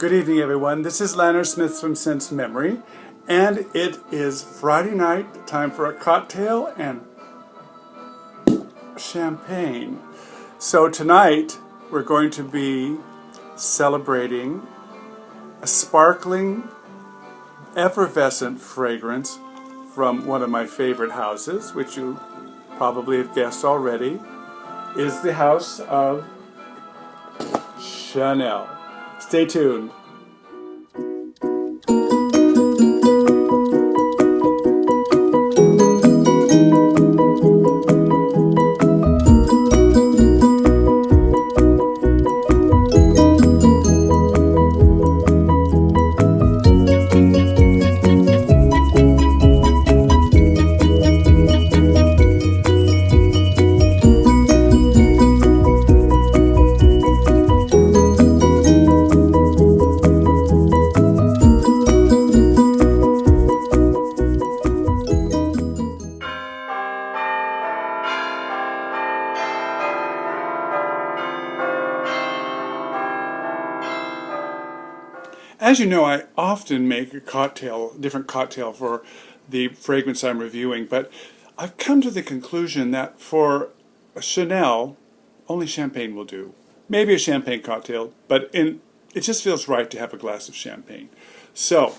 Good evening, everyone. This is Lanner Smith from Sense Memory, and it is Friday night, time for a cocktail and champagne. So tonight, we're going to be celebrating a sparkling, effervescent fragrance from one of my favorite houses, which you probably have guessed already, is the house of Chanel. Stay tuned. As you know, I often make a different cocktail for the fragrance I'm reviewing, but I've come to the conclusion that for Chanel, only champagne will do. Maybe a champagne cocktail, but it just feels right to have a glass of champagne. So,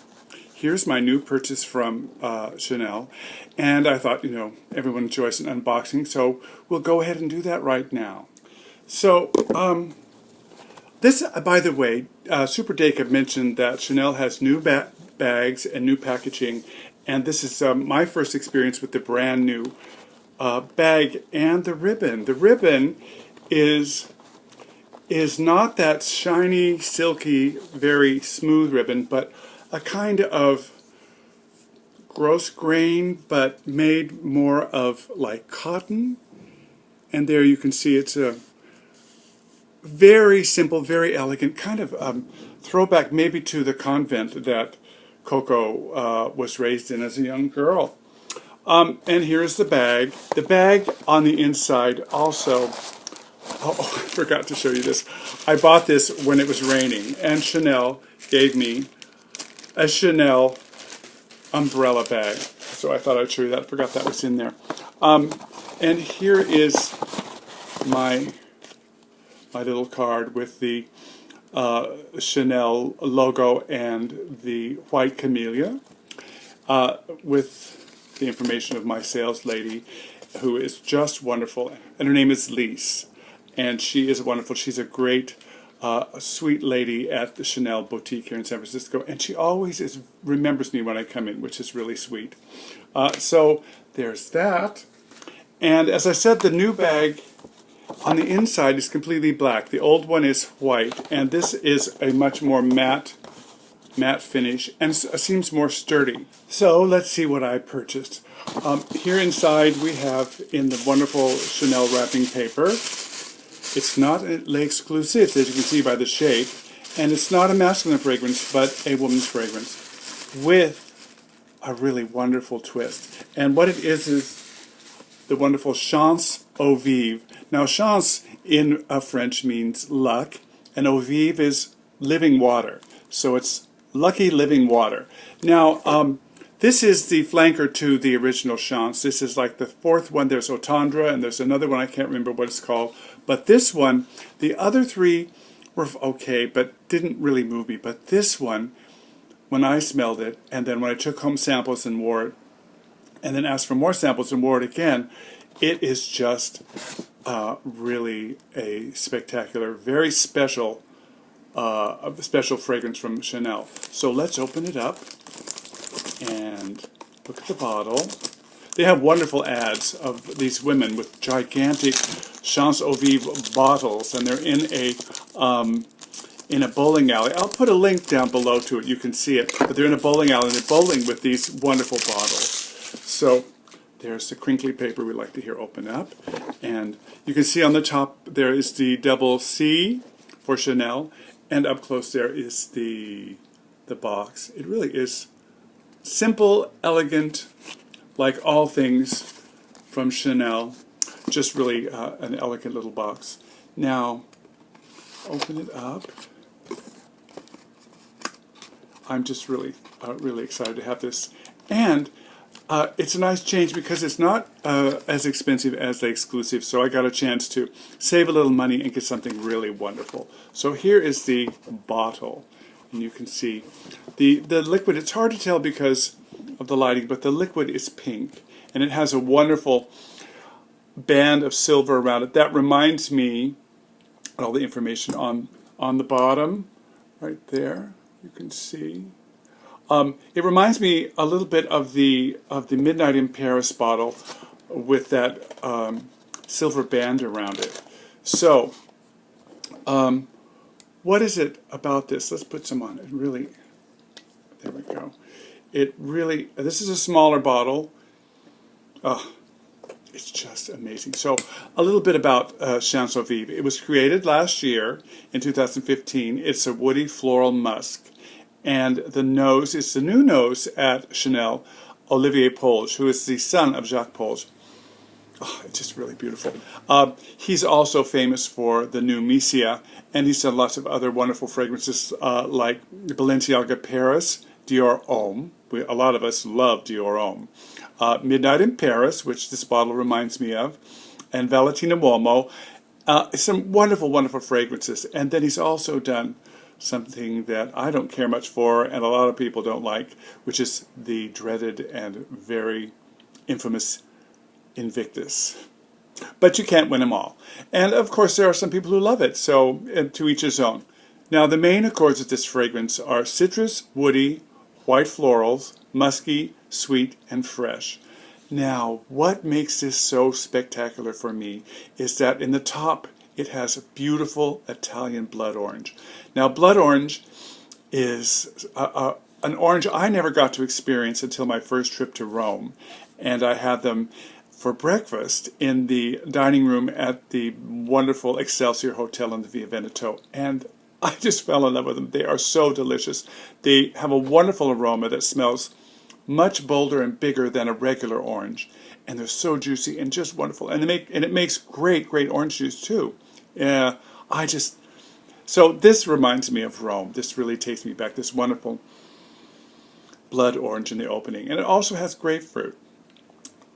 here's my new purchase from Chanel, and I thought, everyone enjoys an unboxing, so we'll go ahead and do that right now. So, this, by the way, Super Dake had mentioned that Chanel has new bags and new packaging, and this is my first experience with the brand new bag and the ribbon. The ribbon is not that shiny, silky, very smooth ribbon, but a kind of gross grain, but made more of like cotton. And there you can see it's a very simple, very elegant, kind of throwback maybe to the convent that Coco was raised in as a young girl. And here's the bag. The bag on the inside also, I forgot to show you this. I bought this when it was raining, and Chanel gave me a Chanel umbrella bag. So I thought I'd show you that. I forgot that was in there. And here is my little card with the Chanel logo and the white camellia, with the information of my sales lady, who is just wonderful. And her name is Lise, and she is wonderful. She's a great, sweet lady at the Chanel boutique here in San Francisco, and she always remembers me when I come in, which is really sweet. So there's that. And as I said, the new bag on the inside is completely black. The old one is white, and this is a much more matte finish, and seems more sturdy. So let's see what I purchased. Here inside we have, in the wonderful Chanel wrapping paper, it's not l'exclusive, as you can see by the shape, and it's not a masculine fragrance, but a woman's fragrance, with a really wonderful twist. And what it is the wonderful Chance Eau Vive. Now, chance in French means luck, and eau vive is living water. So it's lucky living water. Now, this is the flanker to the original Chance. This is like the fourth one. There's Otandra, and there's another one, I can't remember what it's called. But this one, the other three were okay, but didn't really move me. But this one, when I smelled it, and then when I took home samples and wore it, and then asked for more samples and wore it again, it is just really a spectacular, very special fragrance from Chanel. So let's open it up and look at the bottle. They have wonderful ads of these women with gigantic Chance Eau Vive bottles, and they're in a bowling alley. I'll put a link down below to it. You can see it. But they're in a bowling alley, and they're bowling with these wonderful bottles. So there's the crinkly paper we like to hear open up. And you can see on the top there is the double C for Chanel. And up close there is the box. It really is simple, elegant, like all things from Chanel. Just really an elegant little box. Now, open it up. I'm just really, really excited to have this. And it's a nice change because it's not as expensive as the exclusive, so I got a chance to save a little money and get something really wonderful. So here is the bottle, and you can see the liquid. It's hard to tell because of the lighting, but the liquid is pink, and it has a wonderful band of silver around it. That reminds me, all the information on the bottom, right there, you can see. It reminds me a little bit of the Midnight in Paris bottle with that silver band around it. So, what is it about this? Let's put some on. It really, there we go. It really, this is a smaller bottle. It's just amazing. So, a little bit about Chance Eau Vive. It was created last year in 2015. It's a woody floral musk. And the nose is the new nose at Chanel, Olivier Polge, who is the son of Jacques Polge. Oh, it's just really beautiful. He's also famous for the new Misia, and he's done lots of other wonderful fragrances like Balenciaga Paris, Dior Homme. A lot of us love Dior Homme. Midnight in Paris, which this bottle reminds me of, and Valentino Uomo. Some wonderful, wonderful fragrances. And then he's also done something that I don't care much for and a lot of people don't like, which is the dreaded and very infamous Invictus. But you can't win them all. And of course there are some people who love it, so to each his own. Now the main accords of this fragrance are citrus, woody, white florals, musky, sweet, and fresh. Now what makes this so spectacular for me is that in the top it has a beautiful Italian blood orange. Now, blood orange is an orange I never got to experience until my first trip to Rome. And I had them for breakfast in the dining room at the wonderful Excelsior Hotel in the Via Veneto. And I just fell in love with them. They are so delicious. They have a wonderful aroma that smells much bolder and bigger than a regular orange. And they're so juicy and just wonderful. And it makes great, great orange juice too. So this reminds me of Rome. This really takes me back, this wonderful blood orange in the opening. And it also has grapefruit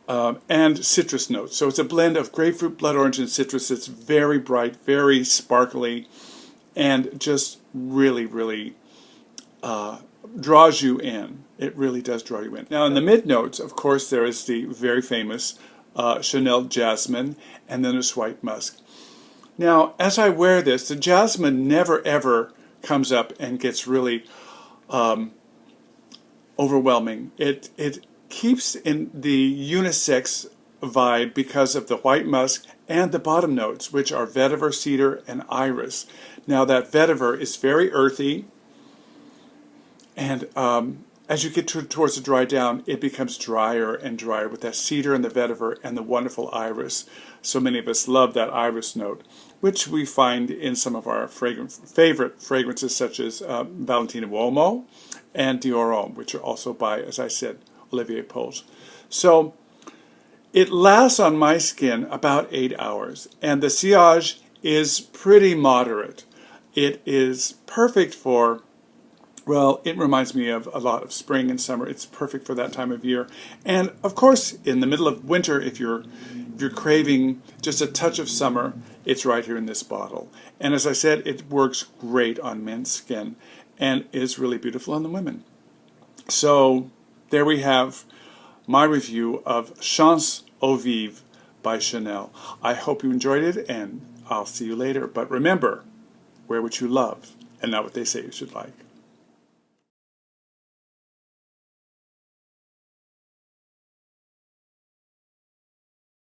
and citrus notes. So it's a blend of grapefruit, blood orange, and citrus. It's very bright, very sparkly, and just really, really draws you in. It really does draw you in. Now in the mid notes, of course, there is the very famous Chanel Jasmine, and then there's white musk. Now, as I wear this, the jasmine never ever comes up and gets really overwhelming. It keeps in the unisex vibe because of the white musk and the bottom notes, which are vetiver, cedar, and iris. Now, that vetiver is very earthy, and as you get towards the dry down, it becomes drier and drier with that cedar and the vetiver and the wonderful iris. So many of us love that iris note, which we find in some of our favorite fragrances such as Valentino Uomo and Dior Homme, which are also by, as I said, Olivier Polge. So it lasts on my skin about 8 hours, and the sillage is pretty moderate. It is perfect for, well, it reminds me of a lot of spring and summer. It's perfect for that time of year. And of course, in the middle of winter, if you're craving just a touch of summer, it's right here in this bottle. And as I said, it works great on men's skin and is really beautiful on the women. So there we have my review of Chance Eau Vive by Chanel. I hope you enjoyed it, and I'll see you later. But remember, wear what you love and not what they say you should like.